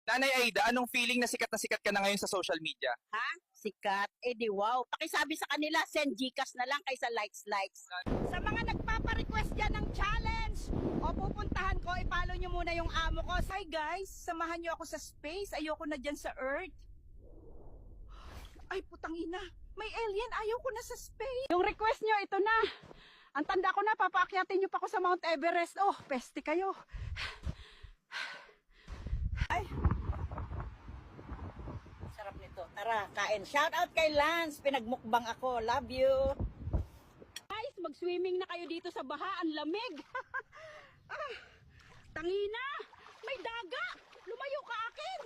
Nanay Aida, anong feeling na sikat ka na ngayon sa social media? Ha? Sikat? Eh di wow. Pakisabi sa kanila, send Gcash na lang kaysa likes. Sa mga nagpapa-request dyan ng challenge, o pupuntahan ko, i-follow nyo muna yung amo ko. Hi guys, samahan nyo ako sa space. Ayoko na dyan sa Earth. Ay putang ina, may alien. Ayaw ko na sa space. Yung request nyo, ito na. Ang tanda ko na, papaakyatin nyo pa ako sa Mount Everest. Oh, peste kayo. Ay. Sarap nito. Tara, kain. Shout out kay Lance. Pinagmukbang ako. Love you. Guys, mag-swimming na kayo dito sa baha. Ang lamig. Ah, tangina. May daga. Lumayo ka akin.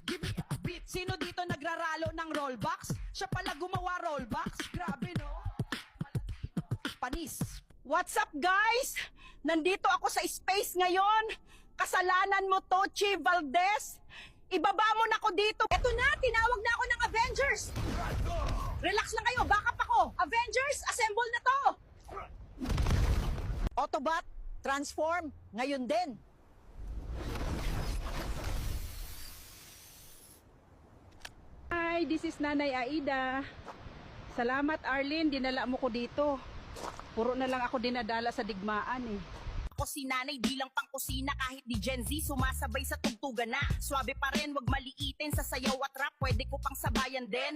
Give me a beat. Sino dito nagraralo ng rollbox? Siya pala gumawa rollbox. Grabe, no? Panis. What's up, guys? Nandito ako sa space ngayon. Kasalanan mo, Tochi Valdez. Ibaba mo na ako dito. Eto na, tinawag na ako ng Avengers. Relax lang kayo, backup ako. Avengers, assemble na to. Autobot, transform, ngayon din. Hi, this is Nanay Aida. Salamat, Arlene, dinala mo ko dito. Puro na lang ako dinadala sa digmaan eh. Ako si nanay, di lang pang kusina, kahit di Gen Z, sumasabay sa tugtugan na. Swabe pa rin, wag maliitin sa sayaw at rap, pwede ko pang sabayan din.